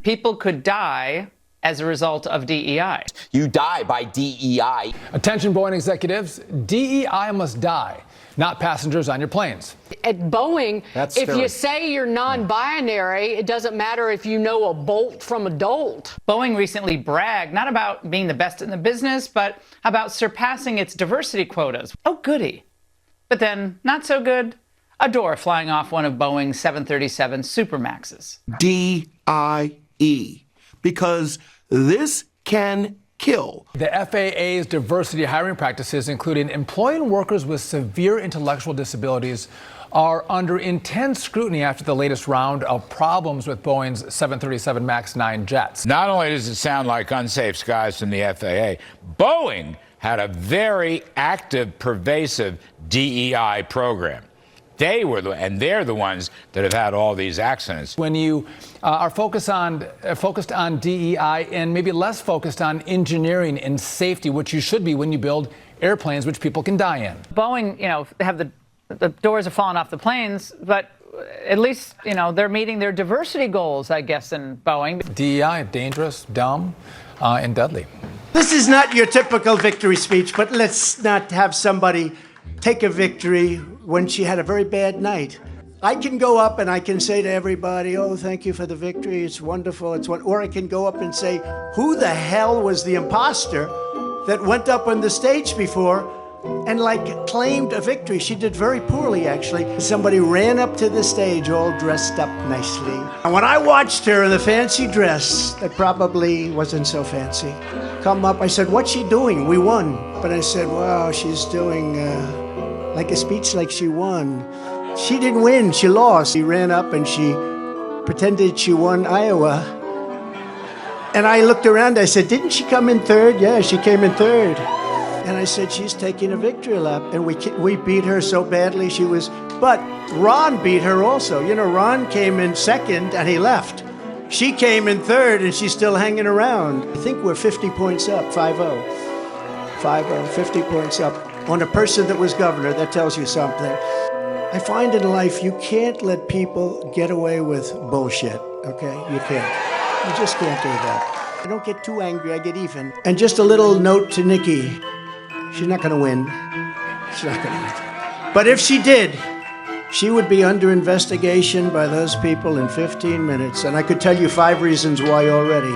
People could die as a result of DEI. You die by DEI. Attention Boeing executives, DEI must die, not passengers on your planes. At Boeing, if you say you're non-binary, it doesn't matter if you know a bolt from a dolt. Boeing recently bragged not about being the best in the business, but about surpassing its diversity quotas. Oh, goody. But then, not so good, a door flying off one of Boeing's 737 Supermaxes. DIE. Because this can kill. The FAA's diversity hiring practices, including employing workers with severe intellectual disabilities, are under intense scrutiny after the latest round of problems with Boeing's 737 MAX 9 jets. Not only does it sound like unsafe skies from the FAA, Boeing had a very active, pervasive DEI program. They're the ones that have had all these accidents. When you are focused on DEI and maybe less focused on engineering and safety, which you should be when you build airplanes which people can die in. Boeing, have the doors are falling off the planes, but at least, they're meeting their diversity goals, I guess, in Boeing. DEI, dangerous, dumb, and deadly. This is not your typical victory speech, but let's not have somebody take a victory when she had a very bad night. I can go up and I can say to everybody, oh, thank you for the victory, it's wonderful, or I can go up and say, who the hell was the imposter that went up on the stage before and claimed a victory? She did very poorly, actually. Somebody ran up to the stage all dressed up nicely. And when I watched her in the fancy dress, that probably wasn't so fancy, come up, I said, what's she doing? We won. But I said, wow, she's doing like a speech like she won. She didn't win, she lost. She ran up and she pretended she won Iowa. And I looked around, I said, didn't she come in third? Yeah, she came in third. And I said, she's taking a victory lap. And we beat her so badly, but Ron beat her also. Ron came in second and he left. She came in third and she's still hanging around. I think we're 50 points up, 5-0. 5-0, 50 points up on a person that was governor. That tells you something. I find in life you can't let people get away with bullshit, okay? You can't. You just can't do that. I don't get too angry, I get even. And just a little note to Nikki. She's not gonna win. She's not gonna win. But if she did, she would be under investigation by those people in 15 minutes. And I could tell you 5 reasons why already.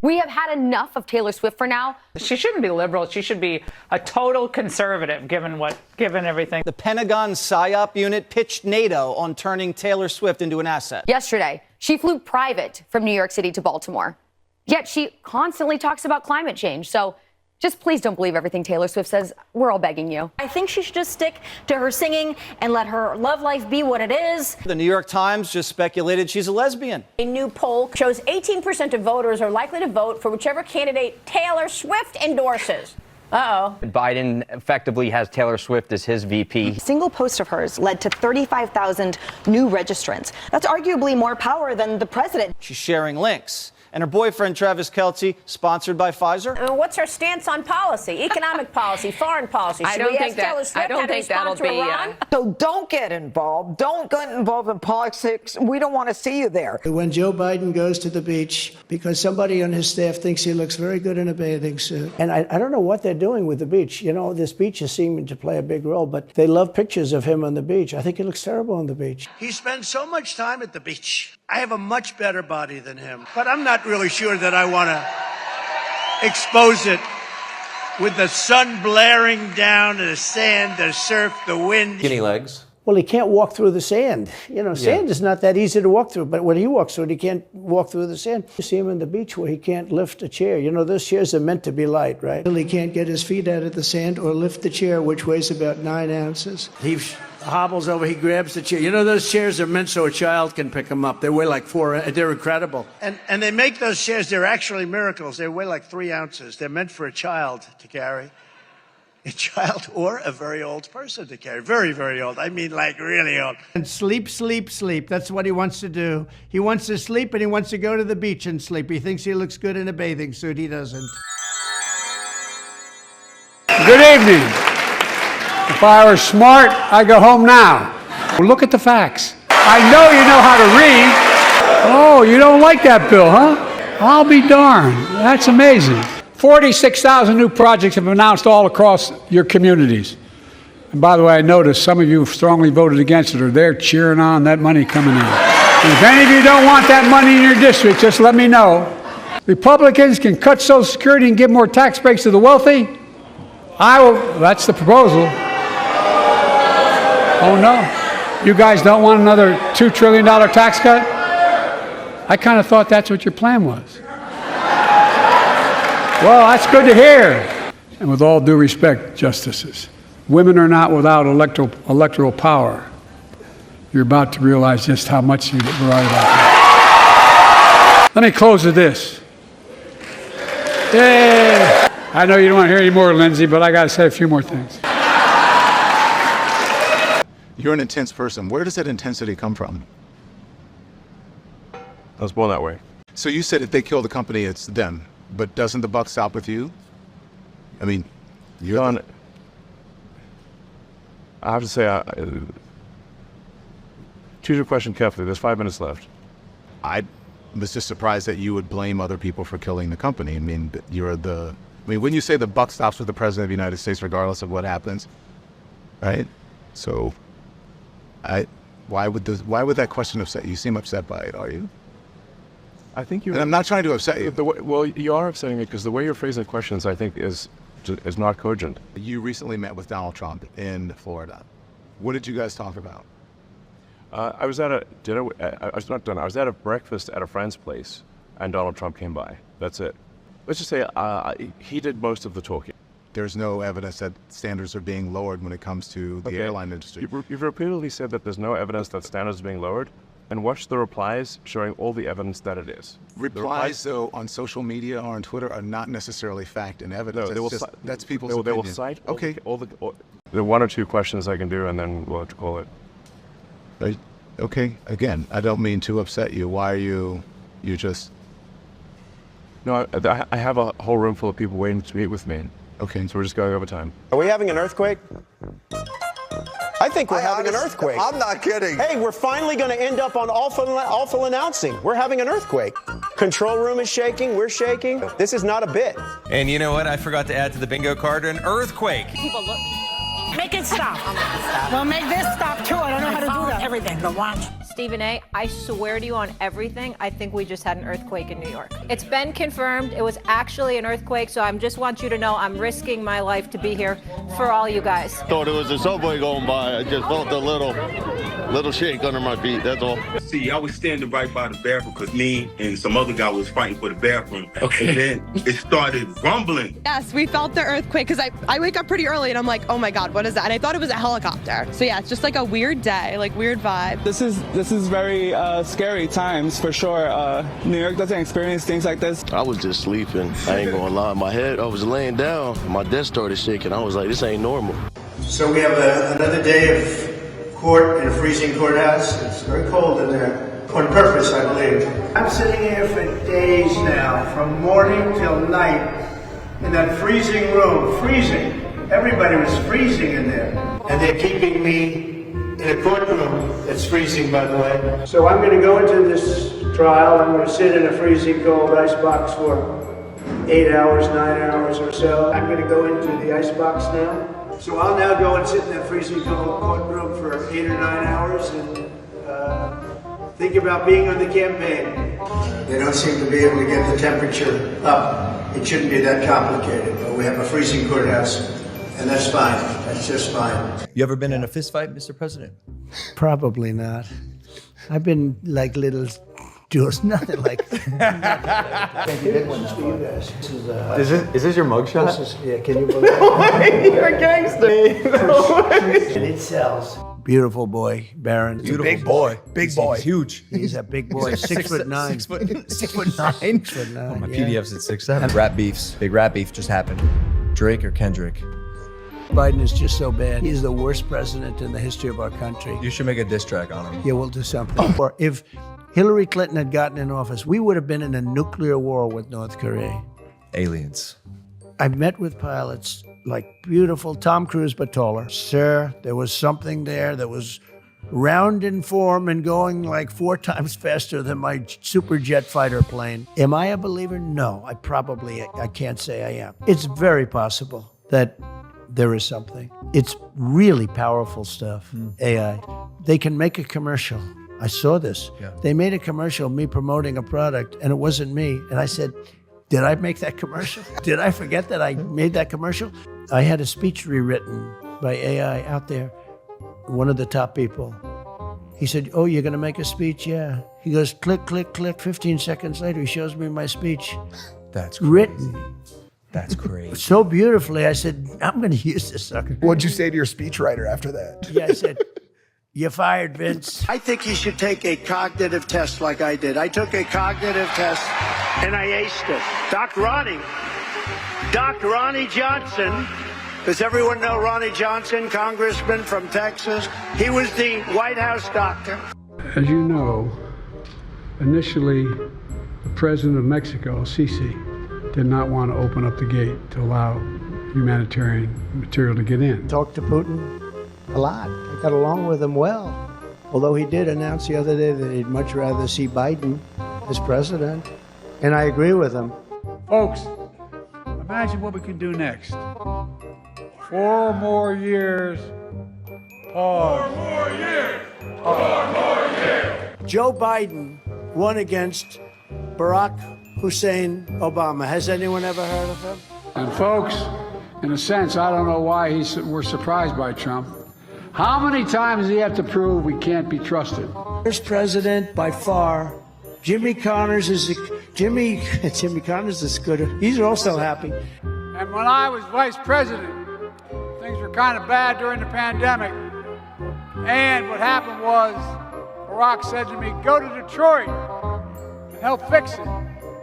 We have had enough of Taylor Swift for now. She shouldn't be liberal. She should be a total conservative, given everything. The Pentagon PSYOP unit pitched NATO on turning Taylor Swift into an asset. Yesterday, she flew private from New York City to Baltimore. Yet she constantly talks about climate change. So just please don't believe everything Taylor Swift says. We're all begging you. I think she should just stick to her singing and let her love life be what it is. The New York Times just speculated she's a lesbian. A new poll shows 18% of voters are likely to vote for whichever candidate Taylor Swift endorses. Uh-oh. Biden effectively has Taylor Swift as his VP. A single post of hers led to 35,000 new registrants. That's arguably more power than the president. She's sharing links. And her boyfriend, Travis Kelce, sponsored by Pfizer. What's her stance on policy, economic policy, foreign policy? I don't think that'll be. So don't get involved. Don't get involved in politics. We don't want to see you there. When Joe Biden goes to the beach, because somebody on his staff thinks he looks very good in a bathing suit. And I don't know what they're doing with the beach. This beach is seeming to play a big role, but they love pictures of him on the beach. I think he looks terrible on the beach. He spends so much time at the beach. I have a much better body than him, but I'm not really sure that I want to expose it with the sun blaring down, the sand, the surf, the wind. Skinny legs. Well, he can't walk through the sand. Sand is not that easy to walk through, but when he walks through it, he can't walk through the sand. You see him on the beach where he can't lift a chair. Those chairs are meant to be light, right? He can't get his feet out of the sand or lift the chair, which weighs about 9 ounces. He hobbles over, he grabs the chair. Those chairs are meant so a child can pick them up. They weigh like 4, they're incredible. And they make those chairs, they're actually miracles. They weigh like 3 ounces. They're meant for a child to carry. A child or a very old person to carry. Very, very old. I mean, like really old. And sleep, sleep, sleep. That's what he wants to do. He wants to sleep and he wants to go to the beach and sleep. He thinks he looks good in a bathing suit. He doesn't. Good evening. If I were smart, I'd go home now. Well, look at the facts. I know you know how to read. Oh, you don't like that bill, huh? I'll be darned. That's amazing. 46,000 new projects have been announced all across your communities. And by the way, I noticed some of you strongly voted against it, or they're cheering on that money coming in. And if any of you don't want that money in your district, just let me know. Republicans can cut Social Security and give more tax breaks to the wealthy. That's the proposal. Oh no. You guys don't want another $2 trillion tax cut? I kind of thought that's what your plan was. Well, that's good to hear. And with all due respect, justices, women are not without electoral power. You're about to realize just how much you were right about that. Let me close with this. Yay! I know you don't want to hear any more, Lindsay, but I got to say a few more things. You're an intense person. Where does that intensity come from? I was born that way. So you said if they kill the company, it's them. But doesn't the buck stop with you? I mean, you're John, I have to say, choose your question carefully. There's 5 minutes left. I was just surprised that you would blame other people for killing the company. I mean, when you say the buck stops with the President of the United States, regardless of what happens, right? So, why would that question upset you? You seem upset by it, are you? I think you. And I'm not trying to upset you. Well, you are upsetting me because the way you're phrasing the questions, I think, is not cogent. You recently met with Donald Trump in Florida. What did you guys talk about? I was at a dinner. I was at a breakfast at a friend's place, and Donald Trump came by. That's it. Let's just say he did most of the talking. There's no evidence that standards are being lowered when it comes to the airline industry. You've repeatedly said that there's no evidence that standards are being lowered, and watch the replies showing all the evidence that it is. Replies, though, on social media or on Twitter are not necessarily fact and evidence. No, that's people's opinion. They will cite okay. The 1 or 2 questions I can do, and then we'll have to call it. Okay. Again, I don't mean to upset you. Why are you just... No, I have a whole room full of people waiting to meet with me. Okay. So we're just going over time. Are we having an earthquake? I think we're having an earthquake. I'm not kidding. Hey, we're finally going to end up on awful announcing. We're having an earthquake. Control room is shaking. We're shaking. This is not a bit. And you know what? I forgot to add to the bingo card an earthquake. People look. Make it stop. Well, make this stop too. I don't know how to do that. Everything, but watch. Stephen A., I swear to you on everything, I think we just had an earthquake in New York. It's been confirmed. It was actually an earthquake, so I just want you to know I'm risking my life to be here for all you guys. Thought it was a subway going by. I just felt a little shake under my feet, that's all. See, I was standing right by the bathroom because me and some other guy was fighting for the bathroom. Okay. And then it started rumbling. Yes, we felt the earthquake because I wake up pretty early and I'm like, oh my God, what is that? And I thought it was a helicopter. So yeah, it's just like a weird day, like weird vibe. This is very scary times for sure. New York doesn't experience things like this. I was just sleeping. I ain't gonna lie. My head, I was laying down. My desk started shaking. I was like, this ain't normal. So we have another day of court in a freezing courthouse. It's very cold in there. On purpose, I believe. I'm sitting here for days now, from morning till night, in that freezing room, freezing. Everybody was freezing in there. And they're keeping me in a courtroom that's freezing, by the way. So I'm going to go into this trial. I'm going to sit in a freezing cold icebox for 8 hours, 9 hours or so. I'm going to go into the icebox now. So I'll now go and sit in that freezing cold courtroom for 8 or 9 hours and think about being on the campaign. They don't seem to be able to get the temperature up. It shouldn't be that complicated, but we have a freezing courthouse, and that's fine. That's just fine. You ever been in a fist fight, Mr. President? Probably not. I've been like little Jews, nothing like that. Is this your mugshot? Yeah, can you believe it? You're a gangster. And it sells. Beautiful boy, Baron. He's a big boy. Big boy. He's huge. He's a big boy, 6'9". 6'9". 6'9". Oh, my yeah. PDF's at 6'7". Rat beefs. Big rat beef just happened. Drake or Kendrick? Biden is just so bad. He's the worst president in the history of our country. You should make a diss track on him. Yeah, we'll do something. Or if Hillary Clinton had gotten in office, we would have been in a nuclear war with North Korea. Aliens. I've met with pilots like beautiful Tom Cruise, but taller. Sir, there was something there that was round in form and going like 4 times faster than my super jet fighter plane. Am I a believer? No, I can't say I am. It's very possible that there is something. It's really powerful stuff, AI. They can make a commercial. I saw this. Yeah. They made a commercial, me promoting a product, and it wasn't me. And I said, did I make that commercial? Did I forget that I made that commercial? I had a speech rewritten by AI out there. One of the top people. He said, oh, you're going to make a speech? Yeah. He goes, click, click, click. 15 seconds later, he shows me my speech. That's crazy. Written. That's crazy. So beautifully. I said, I'm going to use this sucker. What'd you say to your speechwriter after that? Yeah, I said, you're fired, Vince. I think he should take a cognitive test like I did. I took a cognitive test, and I aced it. Doc Ronnie Johnson. Does everyone know Ronnie Johnson, congressman from Texas? He was the White House doctor. As you know, initially, the president of Mexico, Sisi, did not want to open up the gate to allow humanitarian material to get in. Talked to Putin a lot. I got along with him well. Although he did announce the other day that he'd much rather see Biden as president. And I agree with him. Folks, imagine what we can do next. 4 more years. Pause. 4 more years. 4 more years. Joe Biden won against Barack Hussein Obama. Has anyone ever heard of him? And folks, in a sense, I don't know why we're surprised by Trump. How many times does he have to prove we can't be trusted? First president by far. Jimmy Connors is good. He's also happy. And when I was vice president, things were kind of bad during the pandemic. And what happened was, Barack said to me, go to Detroit and help fix it.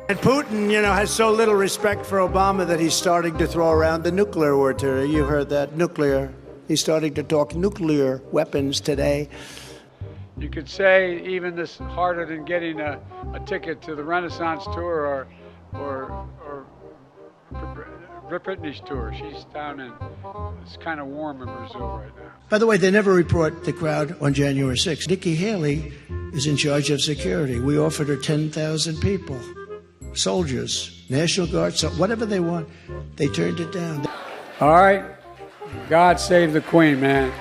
And Putin, has so little respect for Obama that he's starting to throw around the nuclear word today. You've heard that, nuclear. He's starting to talk nuclear weapons today. You could say even this harder than getting a ticket to the Renaissance tour or Britney's tour. She's down in, it's kind of warm in Brazil right now. By the way, they never report the crowd on January 6th. Nikki Haley is in charge of security. We offered her 10,000 people, soldiers, National Guard, so whatever they want. They turned it down. All right. God save the Queen, man.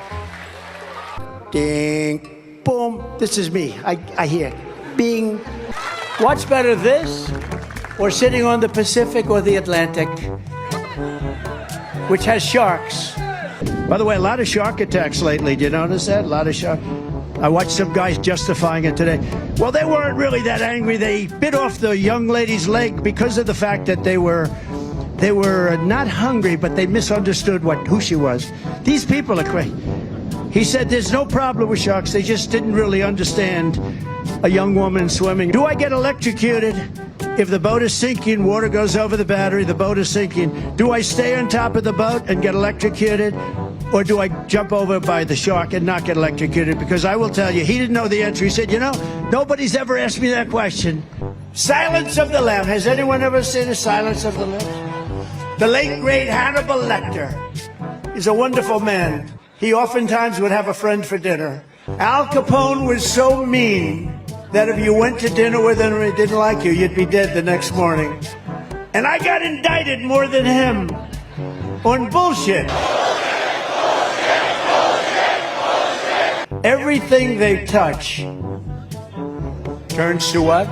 Ding, boom. This is me. I hear bing. What's better, this or sitting on the Pacific or the Atlantic, which has sharks? By the way, a lot of shark attacks lately. Do you notice that? A lot of shark. I watched some guys justifying it today. Well, they weren't really that angry. They bit off the young lady's leg because of the fact that they were not hungry, but they misunderstood who she was. These people are crazy. He said there's no problem with sharks. They just didn't really understand a young woman swimming. Do I get electrocuted if the boat is sinking, water goes over the battery, the boat is sinking? Do I stay on top of the boat and get electrocuted? Or do I jump over by the shark and not get electrocuted? Because I will tell you, he didn't know the answer. He said, nobody's ever asked me that question. Silence of the Lambs. Has anyone ever seen a Silence of the Lambs? The late, great Hannibal Lecter is a wonderful man. He oftentimes would have a friend for dinner. Al Capone was so mean that if you went to dinner with him and he didn't like you, you'd be dead the next morning. And I got indicted more than him on bullshit. Everything they touch turns to what?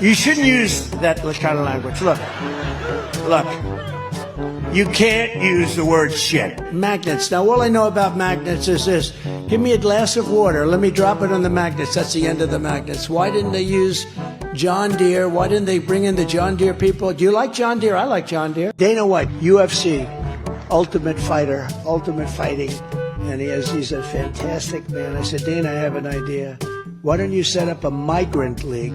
You shouldn't use that kind of language. Look. You can't use the word shit. Magnets. Now, all I know about magnets is this. Give me a glass of water. Let me drop it on the magnets. That's the end of the magnets. Why didn't they use John Deere? Why didn't they bring in the John Deere people? Do you like John Deere? I like John Deere. Dana White, UFC, Ultimate Fighter, Ultimate Fighting. And he's a fantastic man. I said, Dana, I have an idea. Why don't you set up a migrant league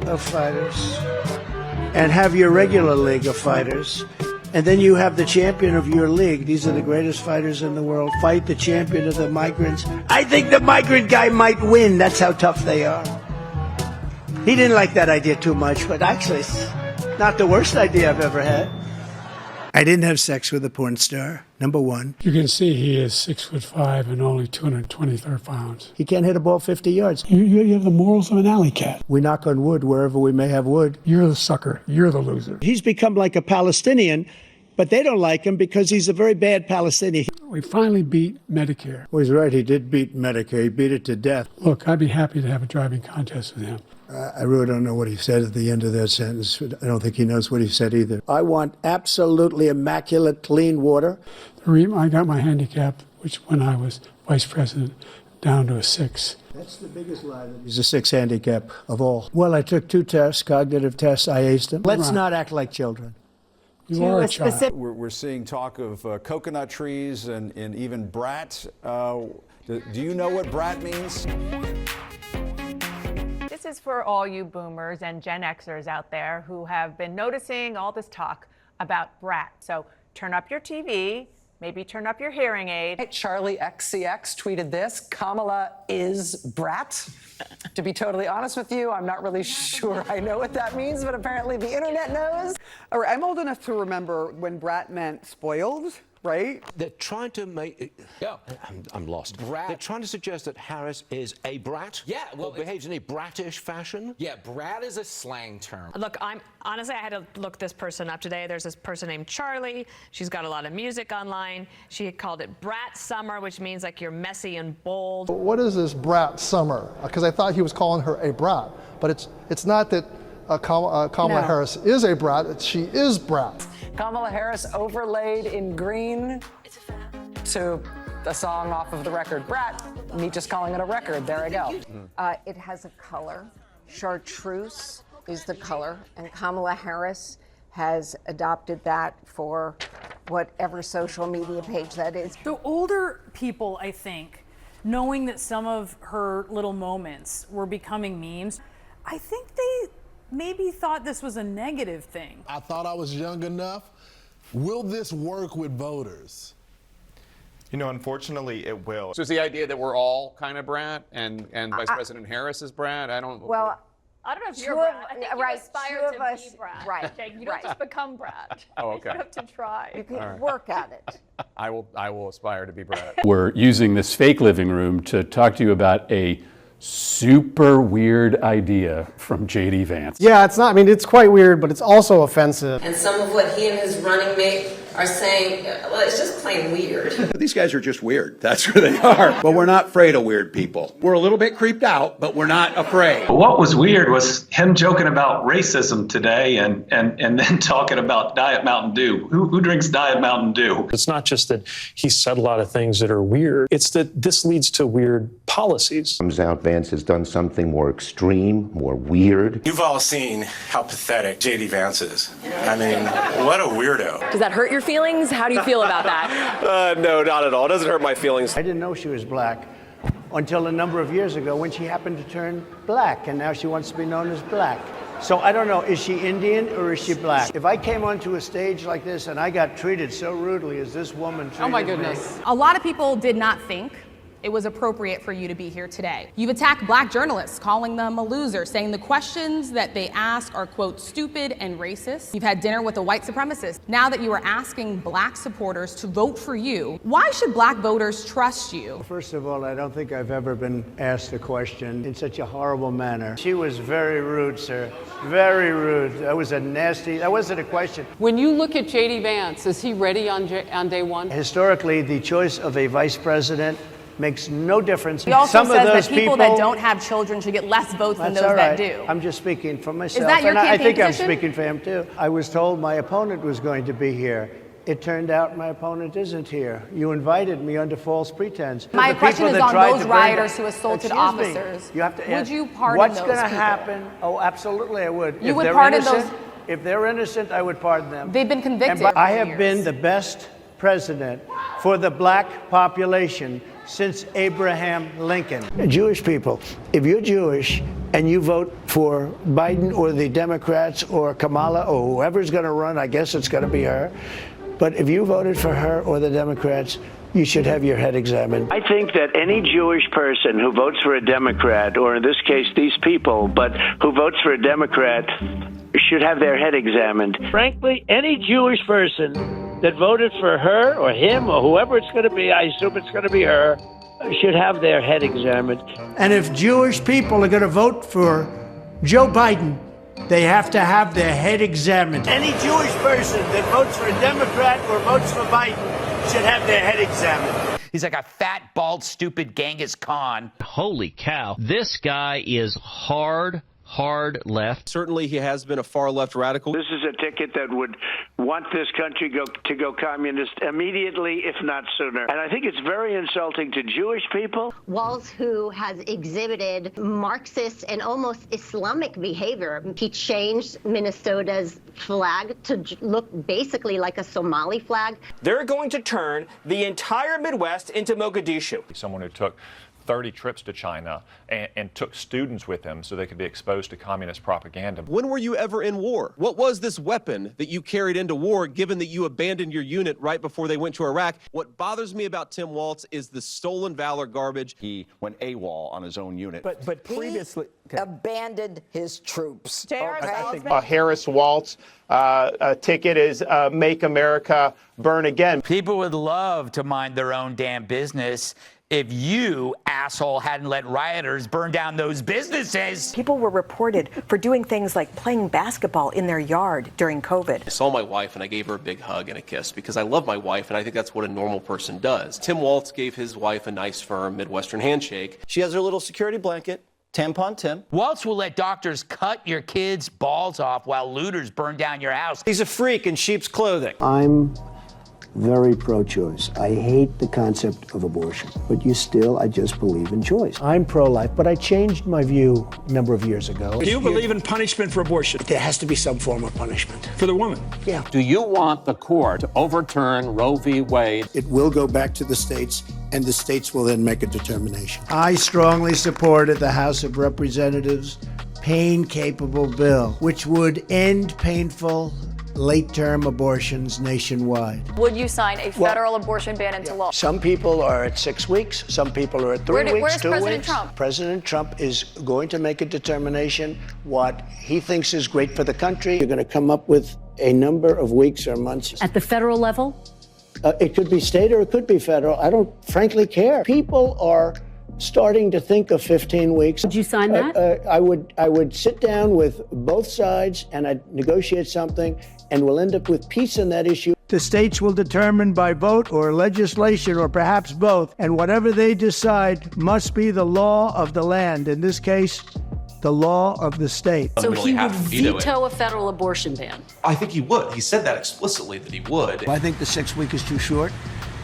of fighters and have your regular league of fighters? And then you have the champion of your league. These are the greatest fighters in the world. Fight the champion of the migrants. I think the migrant guy might win. That's how tough they are. He didn't like that idea too much, but actually it's not the worst idea I've ever had. I didn't have sex with a porn star, number one. You can see he is 6'5" and only 223 pounds. He can't hit a ball 50 yards. You have the morals of an alley cat. We knock on wood wherever we may have wood. You're the sucker. You're the loser. He's become like a Palestinian, but they don't like him because he's a very bad Palestinian. We finally beat Medicare. Well, he's right. He did beat Medicare. He beat it to death. Look, I'd be happy to have a driving contest with him. I really don't know what he said at the end of that sentence. I don't think he knows what he said either. I want absolutely immaculate, clean water. I got my handicap, which when I was vice president, down to a 6. That's the biggest lie. He's a 6 handicap of all. Well, I took 2 tests, cognitive tests. I aced them. Let's not act like children. You are a child. We're seeing talk of coconut trees and even brat. Do you know what brat means? This is for all you boomers and Gen Xers out there who have been noticing all this talk about brat. So turn up your TV, maybe turn up your hearing aid. Charlie XCX tweeted this: Kamala is brat. To be totally honest with you, I'm not really sure I know what that means, but apparently the internet knows. All right, I'm old enough to remember when brat meant spoiled, right? They're trying to make... Yeah. I'm lost. Brat. They're trying to suggest that Harris is a brat? Yeah, well... Or behaves in a bratish fashion? Yeah, brat is a slang term. Look, honestly, I had to look this person up today. There's this person named Charlie. She's got a lot of music online. She called it Brat Summer, which means like you're messy and bold. What is this Brat Summer? Because I thought he was calling her a brat, but it's not that Kamala Harris is a brat, she is brat. Kamala Harris overlaid in green to a song off of the record Brat. Me just calling it a record. There I go. It has a color. Chartreuse is the color, and Kamala Harris has adopted that for whatever social media page that is. So older people, I think, knowing that some of her little moments were becoming memes, I think they maybe thought this was a negative thing. I thought I was young enough. Will this work with voters? You know, unfortunately, it will. So is the idea that we're all kind of brat and Vice President Harris is brat? I don't know if you're brat. I think you aspire to be brat. Right. Okay? You don't just become brat. Oh, okay. You have to try. You can work at it. I will aspire to be brat. We're using this fake living room to talk to you about a super weird idea from JD Vance. Yeah, it's quite weird, but it's also offensive. And some of what he and his running mate are saying, well, it's just plain weird. These guys are just weird. That's who they are. But we're not afraid of weird people. We're a little bit creeped out, but we're not afraid. What was weird was him joking about racism today and then talking about Diet Mountain Dew. Who drinks Diet Mountain Dew? It's not just that he said a lot of things that are weird. It's that this leads to weird policies. Comes out, Vance has done something more extreme, more weird. You've all seen how pathetic JD Vance is. I mean, what a weirdo. Does that hurt your feelings? How do you feel about that? No, not at all. It doesn't hurt my feelings. I didn't know she was black until a number of years ago when she happened to turn black, and now she wants to be known as black. So I don't know, is she Indian or is she black? If I came onto a stage like this and I got treated so rudely as this woman treated me. Oh my goodness. A lot of people did not think it was appropriate for you to be here today. You've attacked black journalists, calling them a loser, saying the questions that they ask are, quote, stupid and racist. You've had dinner with a white supremacist. Now that you are asking black supporters to vote for you, why should black voters trust you? First of all, I don't think I've ever been asked a question in such a horrible manner. She was very rude, sir. Very rude. That wasn't a question. When you look at JD Vance, is he ready on day one? Historically, the choice of a vice president makes no difference. He also says that people that don't have children should get less votes than those that do. I'm just speaking for myself. Is that your campaign I think position? I'm speaking for him too. I was told my opponent was going to be here. It turned out my opponent isn't here. You invited me under false pretense. My question is on those rioters who assaulted officers. You have to would you pardon what's those going to people? happen? Oh, absolutely, I would. You would pardon those? If they're innocent, I would pardon them. They've been convicted. I have been the best president for the black population since Abraham Lincoln. Jewish people, if you're Jewish and you vote for Biden or the Democrats or Kamala or whoever's going to run, I guess it's going to be her. But if you voted for her or the Democrats, you should have your head examined. I think that any Jewish person who votes for a Democrat, or in this case these people, but who votes for a Democrat, should have their head examined. Frankly, any Jewish person that voted for her or him or whoever it's going to be, I assume it's going to be her, should have their head examined. And if Jewish people are going to vote for Joe Biden, they have to have their head examined. Any Jewish person that votes for a Democrat or votes for Biden should have their head examined. He's like a fat, bald, stupid Genghis Khan. Holy cow. This guy is hard left. Certainly he has been a far left radical. This is a ticket that would want this country to go communist immediately, if not sooner. And I think it's very insulting to Jewish people. Walz, who has exhibited Marxist and almost Islamic behavior. He changed Minnesota's flag to look basically like a Somali flag. They're going to turn the entire Midwest into Mogadishu. Someone who took 30 trips to China and took students with him so they could be exposed to communist propaganda. When were you ever in war? What was this weapon that you carried into war, given that you abandoned your unit right before they went to Iraq? What bothers me about Tim Walz is the stolen valor garbage. He went AWOL on his own unit. But previously... abandoned his troops. A Harris-Walz ticket is Make America Burn Again. People would love to mind their own damn business if you, asshole, hadn't let rioters burn down those businesses. People were reported for doing things like playing basketball in their yard during COVID. I saw my wife and I gave her a big hug and a kiss because I love my wife and I think that's what a normal person does. Tim Walz gave his wife a nice, firm Midwestern handshake. She has her little security blanket. Tampon Tim. Walz will let doctors cut your kids' balls off while looters burn down your house. He's a freak in sheep's clothing. I'm very pro-choice. I hate the concept of abortion, but I just believe in choice. I'm pro-life, but I changed my view a number of years ago. Do you believe in punishment for abortion? There has to be some form of punishment. For the woman? Yeah. Do you want the court to overturn Roe v. Wade? It will go back to the states, and the states will then make a determination. I strongly supported the House of Representatives pain-capable bill, which would end painful late-term abortions nationwide. Would you sign a federal abortion ban into law? Some people are at 6 weeks. Some people are at 3 weeks, where's 2 President weeks. Trump? President Trump is going to make a determination what he thinks is great for the country. You're going to come up with a number of weeks or months. At the federal level? It could be state or it could be federal. I don't frankly care. People are starting to think of 15 weeks. Would you sign that? I would sit down with both sides and I'd negotiate something, and we'll end up with peace on that issue. The states will determine by vote or legislation or perhaps both, and whatever they decide must be the law of the land. In this case, the law of the state. So he would veto a federal abortion ban? I think he would. He said that explicitly that he would. I think the 6 week is too short.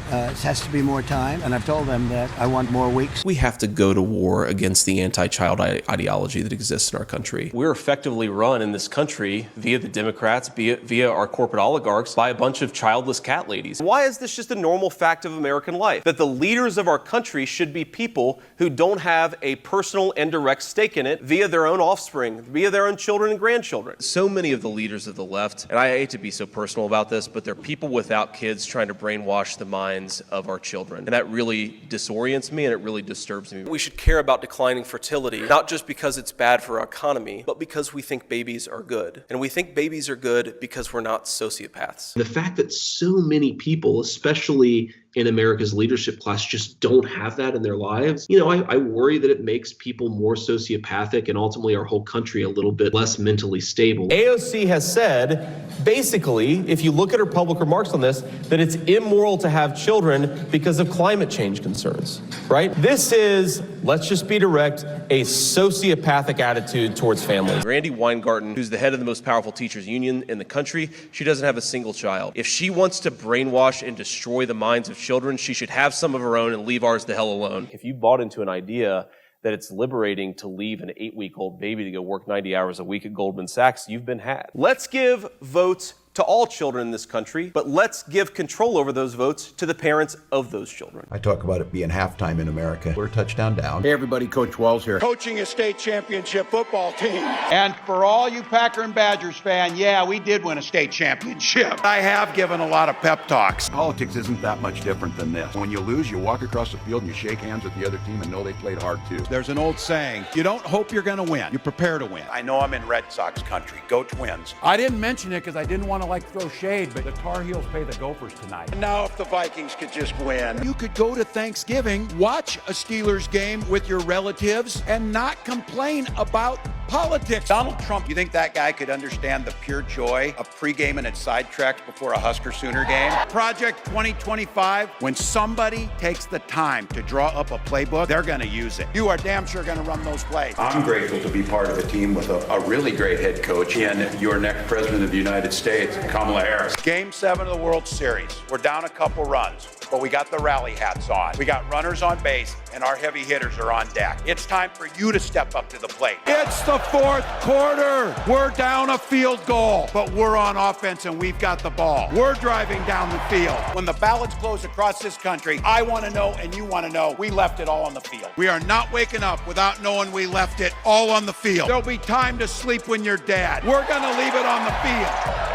It has to be more time, and I've told them that I want more weeks. We have to go to war against the anti-child ideology that exists in our country. We're effectively run in this country via the Democrats, via our corporate oligarchs, by a bunch of childless cat ladies. Why is this just a normal fact of American life? That the leaders of our country should be people who don't have a personal and direct stake in it via their own offspring, via their own children and grandchildren. So many of the leaders of the left, and I hate to be so personal about this, but they're people without kids trying to brainwash the minds of our children. And that really disorients me and it really disturbs me. We should care about declining fertility, not just because it's bad for our economy, but because we think babies are good. And we think babies are good because we're not sociopaths. The fact that so many people, especially in America's leadership class, just don't have that in their lives. I worry that it makes people more sociopathic and ultimately our whole country a little bit less mentally stable. AOC has said, basically, if you look at her public remarks on this, that it's immoral to have children because of climate change concerns, right? This is, let's just be direct, a sociopathic attitude towards families. Randy Weingarten, who's the head of the most powerful teachers union in the country, she doesn't have a single child. If she wants to brainwash and destroy the minds of children, she should have some of her own and leave ours the hell alone. If you bought into an idea that it's liberating to leave an 8-week-old baby to go work 90 hours a week at Goldman Sachs, you've been had. Let's give votes to all children in this country, but let's give control over those votes to the parents of those children. I talk about it being halftime in America. We're a touchdown down. Hey everybody, Coach Walz here. Coaching a state championship football team. And for all you Packer and Badgers fan, yeah, we did win a state championship. I have given a lot of pep talks. Politics isn't that much different than this. When you lose, you walk across the field and you shake hands with the other team and know they played hard too. There's an old saying, you don't hope you're going to win, you prepare to win. I know I'm in Red Sox country. Go Twins. I didn't mention it because I didn't want to to like throw shade, but the Tar Heels pay the Gophers tonight. And now if the Vikings could just win. You could go to Thanksgiving, watch a Steelers game with your relatives, and not complain about politics. Donald Trump, you think that guy could understand the pure joy of pre-gaming at sidetracks before a Husker-Sooner game? Project 2025, when somebody takes the time to draw up a playbook, they're going to use it. You are damn sure going to run those plays. I'm grateful to be part of a team with a really great head coach and your next president of the United States, Kamala Harris. Game 7 of the World Series. We're down a couple runs, but we got the rally hats on. We got runners on base, and our heavy hitters are on deck. It's time for you to step up to the plate. It's the fourth quarter. We're down a field goal, but we're on offense and we've got the ball. We're driving down the field. When the ballots close across this country, I want to know and you want to know we left it all on the field. We are not waking up without knowing we left it all on the field. There'll be time to sleep when you're dead. We're going to leave it on the field.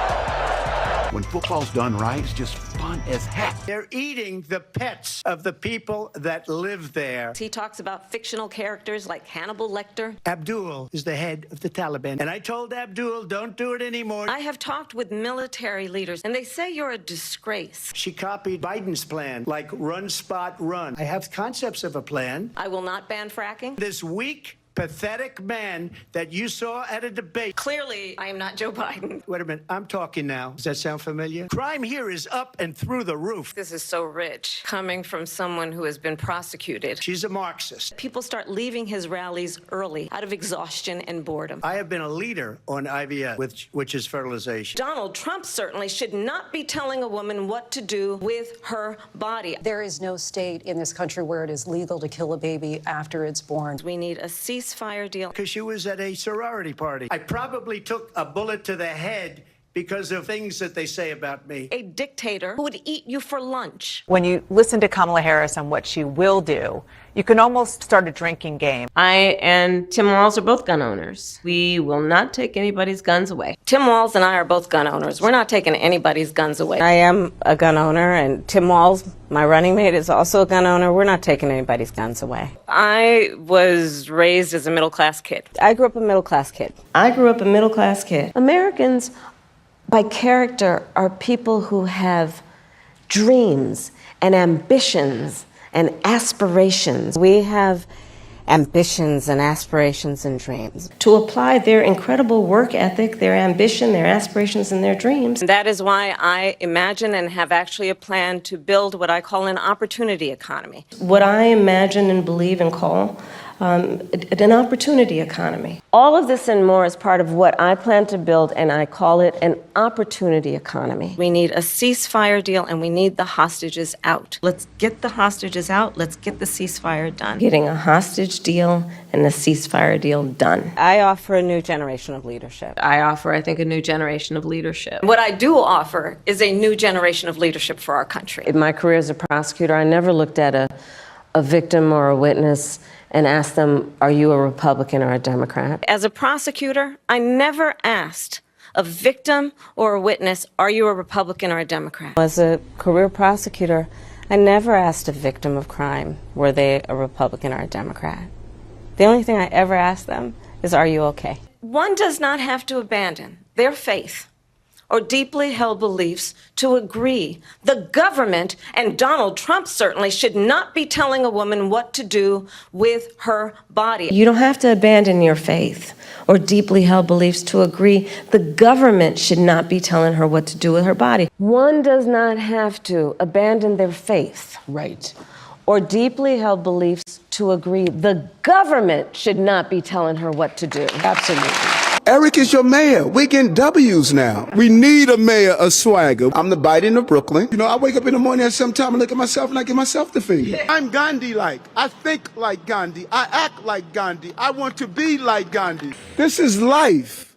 When football's done right, it's just fun as heck. They're eating the pets of the people that live there. He talks about fictional characters like Hannibal Lecter. Abdul is the head of the Taliban. And I told Abdul, don't do it anymore. I have talked with military leaders, and they say you're a disgrace. She copied Biden's plan, like run, spot, run. I have concepts of a plan. I will not ban fracking. This week, pathetic man that you saw at a debate. Clearly, I am not Joe Biden. Wait a minute, I'm talking now. Does that sound familiar? Crime here is up and through the roof. This is so rich, coming from someone who has been prosecuted. She's a Marxist. People start leaving his rallies early out of exhaustion and boredom. I have been a leader on IVF, which is fertilization. Donald Trump certainly should not be telling a woman what to do with her body. There is no state in this country where it is legal to kill a baby after it's born. We need a ceasefire deal. Because she was at a sorority party. I probably took a bullet to the head because of things that they say about me. A dictator who would eat you for lunch. When you listen to Kamala Harris and what she will do, you can almost start a drinking game. I and Tim Walz are both gun owners. We will not take anybody's guns away. Tim Walz and I are both gun owners. We're not taking anybody's guns away. I am a gun owner, and Tim Walz, my running mate, is also a gun owner. We're not taking anybody's guns away. I was raised as a middle-class kid. I grew up a middle-class kid. Americans, by character, are people who have dreams and ambitions and aspirations. We have ambitions and aspirations and dreams. To apply their incredible work ethic, their ambition, their aspirations, and their dreams. And that is why I imagine and have actually a plan to build what I call an opportunity economy. What I imagine and believe and call an opportunity economy. All of this and more is part of what I plan to build, and I call it an opportunity economy. We need a ceasefire deal, and we need the hostages out. Let's get the hostages out. Let's get the ceasefire done. Getting a hostage deal and a ceasefire deal done. I offer a new generation of leadership. I offer, I think, a new generation of leadership. What I do offer is a new generation of leadership for our country. In my career as a prosecutor, I never looked at a victim or a witness and asked them, are you a Republican or a Democrat? As a prosecutor, I never asked a victim or a witness, are you a Republican or a Democrat? As a career prosecutor, I never asked a victim of crime, were they a Republican or a Democrat? The only thing I ever asked them is, are you okay? One does not have to abandon their faith or deeply held beliefs to agree. The government, and Donald Trump certainly, should not be telling a woman what to do with her body. You don't have to abandon your faith or deeply held beliefs to agree. The government should not be telling her what to do with her body. One does not have to abandon their faith. Right. Or deeply held beliefs to agree. The government should not be telling her what to do. Absolutely. Eric is your mayor. We're getting W's now. We need a mayor of swagger. I'm the Biden of Brooklyn. You know, I wake up in the morning at some time and look at myself and I give myself the finger. I'm Gandhi-like. I think like Gandhi. I act like Gandhi. I want to be like Gandhi. This is life.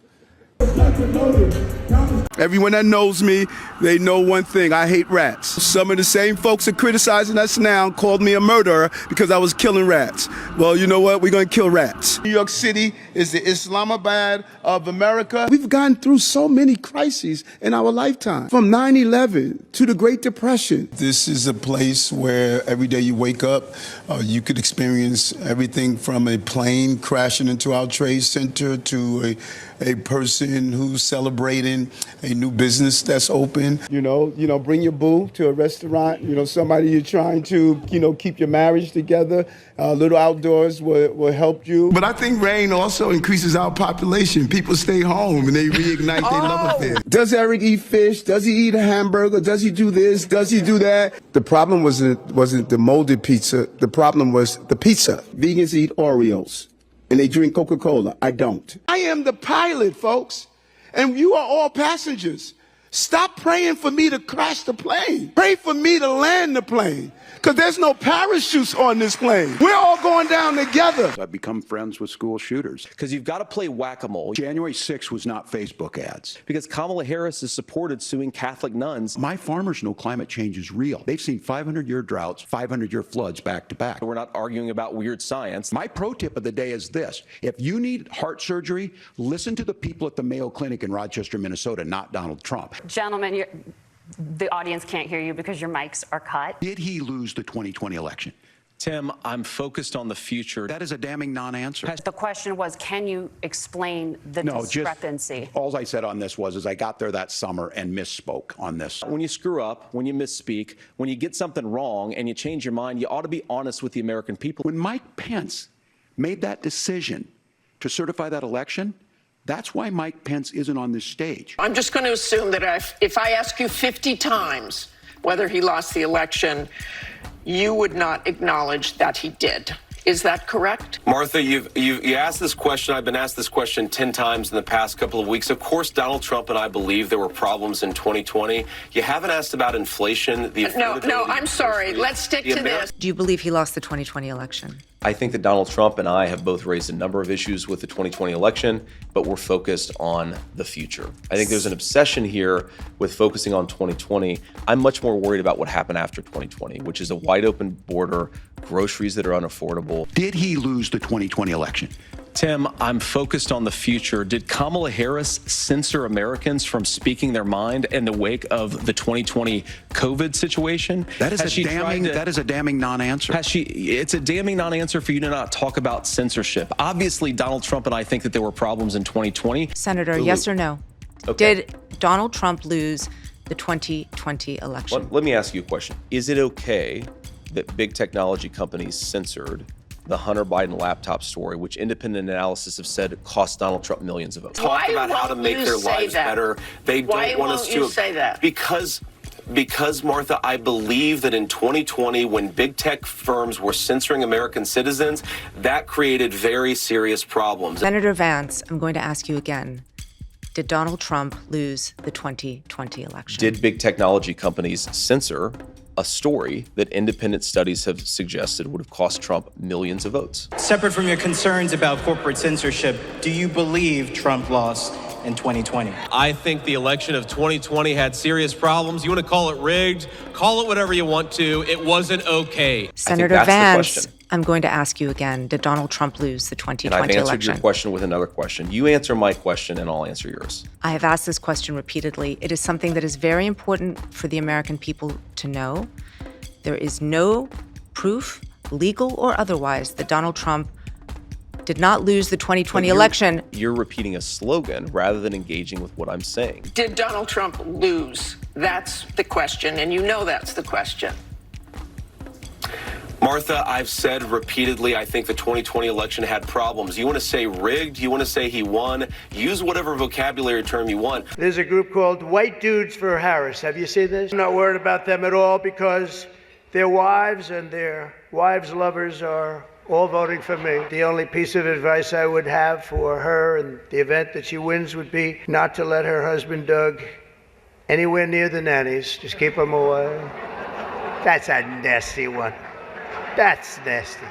Everyone that knows me, they know one thing. I hate rats. Some of the same folks that are criticizing us now called me a murderer because I was killing rats. Well, you know what? We're going to kill rats. New York City is the Islamabad of America. We've gone through so many crises in our lifetime, from 9/11 to the Great Depression. This is a place where every day you wake up, you could experience everything from a plane crashing into our trade center to a person who's celebrating a new business that's open. You know, bring your boo to a restaurant. You know, somebody you're trying to, keep your marriage together. Little outdoors will help you. But I think rain also increases our population. People stay home and they reignite their love affair. Does Eric eat fish? Does he eat a hamburger? Does he do this? Does he do that? The problem wasn't the molded pizza. The problem was the pizza. Vegans eat Oreos and they drink Coca-Cola. I don't. I am the pilot, folks. And you are all passengers. Stop praying for me to crash the plane. Pray for me to land the plane. Because there's no parachutes on this plane. We're all going down together. I've become friends with school shooters. Because you've got to play whack-a-mole. January 6th was not Facebook ads. Because Kamala Harris has supported suing Catholic nuns. My farmers know climate change is real. They've seen 500-year droughts, 500-year floods back to back. We're not arguing about weird science. My pro tip of the day is this. If you need heart surgery, listen to the people at the Mayo Clinic in Rochester, Minnesota, not Donald Trump. Gentlemen, the audience can't hear you because your mics are cut. Did he lose the 2020 election? Tim, I'm focused on the future. That is a damning non-answer. The question was, can you explain the discrepancy? All I said on this was I got there that summer and misspoke on this. When you screw up, when you misspeak, when you get something wrong and you change your mind, you ought to be honest with the American people. When Mike Pence made that decision to certify that election, that's why Mike Pence isn't on this stage. I'm just going to assume that if I ask you 50 times whether he lost the election, you would not acknowledge that he did. Is that correct? Martha, you asked this question. I've been asked this question 10 times in the past couple of weeks. Of course, Donald Trump and I believe there were problems in 2020. You haven't asked about inflation. No, I'm sorry. Let's stick to this. Do you believe he lost the 2020 election? I think that Donald Trump and I have both raised a number of issues with the 2020 election, but we're focused on the future. I think there's an obsession here with focusing on 2020. I'm much more worried about what happened after 2020, which is a wide open border, groceries that are unaffordable. Did he lose the 2020 election? Tim, I'm focused on the future. Did Kamala Harris censor Americans from speaking their mind in the wake of the 2020 COVID situation? That is a damning non-answer. It's a damning non-answer for you to not talk about censorship. Obviously, Donald Trump and I think that there were problems in 2020. Senator, yes or no? Okay. Did Donald Trump lose the 2020 election? Let me ask you a question. Is it okay that big technology companies censored the Hunter Biden laptop story, which independent analysis have said cost Donald Trump millions of votes? Why Talk about how to make their lives better. They don't want us to. Why won't you say that? Because, Martha, I believe that in 2020, when big tech firms were censoring American citizens, that created very serious problems. Senator Vance, I'm going to ask you again. Did Donald Trump lose the 2020 election? Did big technology companies censor a story that independent studies have suggested would have cost Trump millions of votes? Separate from your concerns about corporate censorship, do you believe Trump lost in 2020? I think the election of 2020 had serious problems. You want to call it rigged? Call it whatever you want to. It wasn't okay. Senator Vance, I'm going to ask you again. Did Donald Trump lose the 2020 election? And I've answered your question with another question. You answer my question and I'll answer yours. I have asked this question repeatedly. It is something that is very important for the American people to know. There is no proof, legal or otherwise, that Donald Trump did not lose the 2020 election. You're repeating a slogan rather than engaging with what I'm saying. Did Donald Trump lose? That's the question, and you know that's the question. Martha, I've said repeatedly, I think the 2020 election had problems. You want to say rigged? You want to say he won? Use whatever vocabulary term you want. There's a group called White Dudes for Harris. Have you seen this? I'm not worried about them at all because their wives and their wives' lovers are all voting for me. The only piece of advice I would have for her in the event that she wins would be not to let her husband, Doug, anywhere near the nannies. Just keep him away. That's a nasty one. That's nasty.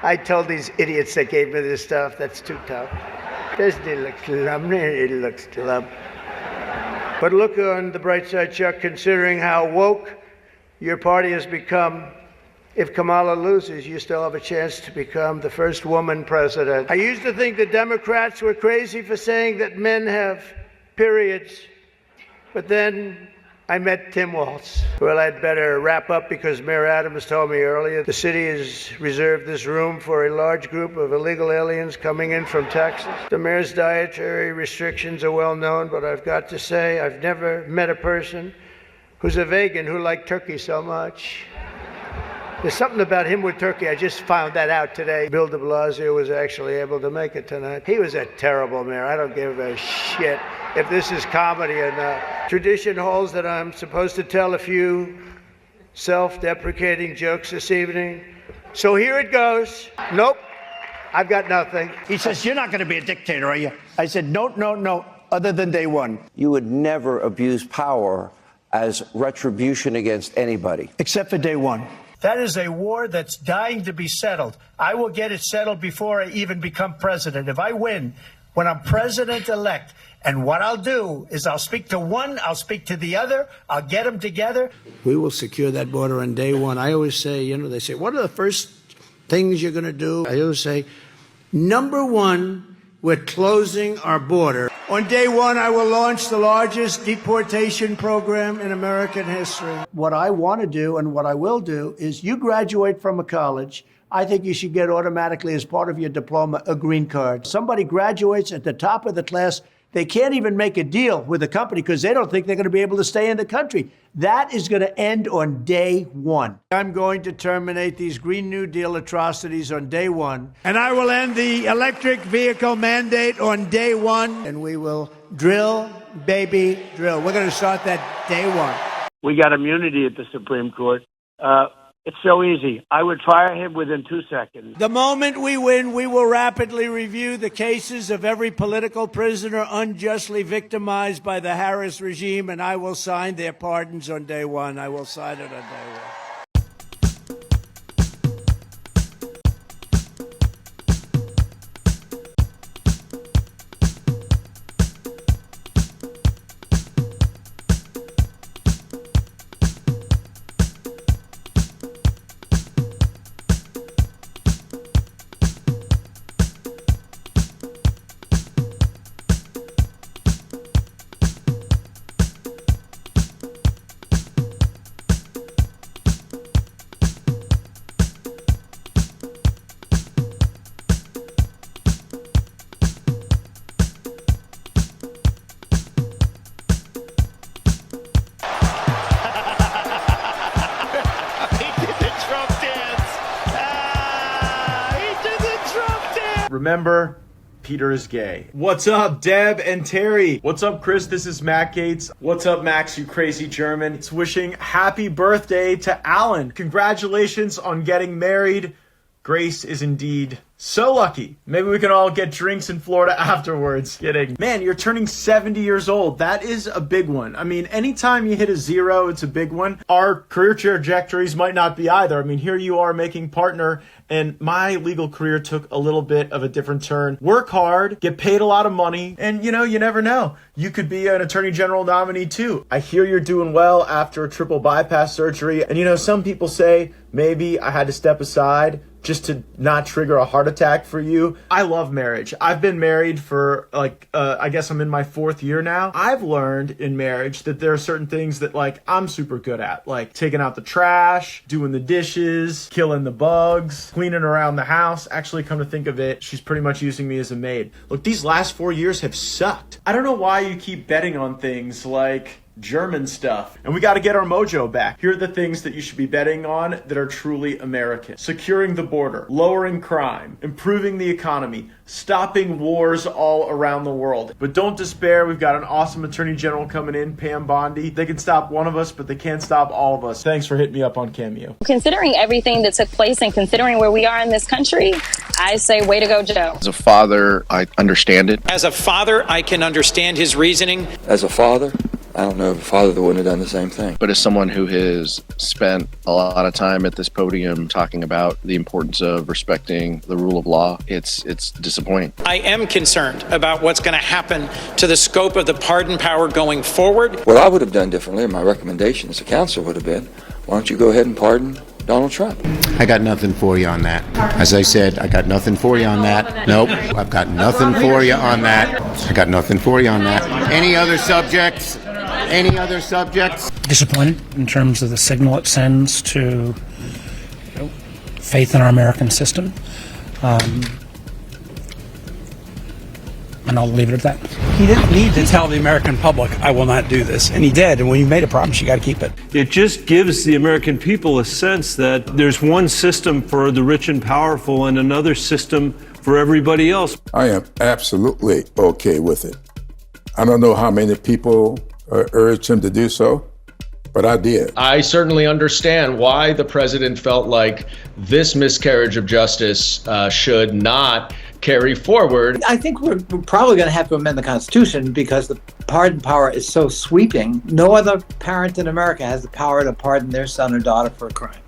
I told these idiots that gave me this stuff, that's too tough. Doesn't it look glum? It looks glum. But look on the bright side, Chuck, considering how woke your party has become. If Kamala loses, you still have a chance to become the first woman president. I used to think the Democrats were crazy for saying that men have periods, but then I met Tim Walz. Well, I'd better wrap up because Mayor Adams told me earlier the city has reserved this room for a large group of illegal aliens coming in from Texas. The mayor's dietary restrictions are well known, but I've got to say I've never met a person who's a vegan who liked turkey so much. There's something about him with turkey. I just found that out today. Bill de Blasio was actually able to make it tonight. He was a terrible mayor. I don't give a shit if this is comedy or not. Tradition holds that I'm supposed to tell a few self-deprecating jokes this evening. So here it goes. Nope, I've got nothing. He says, you're not going to be a dictator, are you? I said, no, other than day one. You would never abuse power as retribution against anybody. Except for day one. That is a war that's dying to be settled. I will get it settled before I even become president. If I win, when I'm president-elect, and what I'll do is I'll speak to one, I'll speak to the other, I'll get them together. We will secure that border on day one. I always say, they say, what are the first things you're going to do? I always say, number one, we're closing our border. On day one, I will launch the largest deportation program in American history. What I want to do and what I will do is you graduate from a college, I think you should get automatically as part of your diploma a green card. Somebody graduates at the top of the class, they can't even make a deal with the company because they don't think they're going to be able to stay in the country. That is going to end on day one. I'm going to terminate these Green New Deal atrocities on day one. And I will end the electric vehicle mandate on day one. And we will drill, baby, drill. We're going to start that day one. We got immunity at the Supreme Court. It's so easy. I would fire him within 2 seconds. The moment we win, we will rapidly review the cases of every political prisoner unjustly victimized by the Harris regime, and I will sign their pardons on day one. I will sign it on day one. Remember, Peter is gay. What's up, Deb and Terry? What's up, Chris? This is Matt Gaetz. What's up, Max, you crazy German? It's wishing happy birthday to Alan. Congratulations on getting married. Grace is indeed so lucky. Maybe we can all get drinks in Florida afterwards. Kidding. Man, you're turning 70 years old. That is a big one. I mean, anytime you hit a 0, it's a big one. Our career trajectories might not be either. I mean, here you are making partner, and my legal career took a little bit of a different turn. Work hard, get paid a lot of money, and you never know. You could be an attorney general nominee too. I hear you're doing well after a triple bypass surgery. And some people say maybe I had to step aside just to not trigger a heart attack for you. I love marriage. I've been married for I guess I'm in my 4th year now. I've learned in marriage that there are certain things that I'm super good at, like taking out the trash, doing the dishes, killing the bugs, cleaning around the house. Actually, come to think of it, she's pretty much using me as a maid. Look, these last 4 years have sucked. I don't know why you keep betting on things like German stuff. And we got to get our mojo back. Here are the things that you should be betting on that are truly American. Securing the border, lowering crime, improving the economy, stopping wars all around the world. But don't despair. We've got an awesome attorney general coming in, Pam Bondi. They can stop one of us, but they can't stop all of us. Thanks for hitting me up on Cameo. Considering everything that took place and considering where we are in this country, I say way to go, Joe. As a father, I understand it. As a father, I can understand his reasoning. As a father, I don't know of a father that wouldn't have done the same thing. But as someone who has spent a lot of time at this podium talking about the importance of respecting the rule of law, it's disappointing. I am concerned about what's going to happen to the scope of the pardon power going forward. What I would have done differently, my recommendation as a counsel would have been, why don't you go ahead and pardon Donald Trump? I got nothing for you on that. As I said, I got nothing for you on that. Nope, I've got nothing for you on that. I got nothing for you on that. Any other subjects? Any other subjects? Disappointed in terms of the signal it sends to faith in our American system. And I'll leave it at that. He didn't need to tell the American public, I will not do this. And he did. And when you made a promise, you got to keep it. It just gives the American people a sense that there's one system for the rich and powerful and another system for everybody else. I am absolutely okay with it. I don't know how many people urged him to do so, but I did. I certainly understand why the president felt like this miscarriage of justice should not carry forward. I think we're probably going to have to amend the Constitution because the pardon power is so sweeping. No other parent in America has the power to pardon their son or daughter for a crime.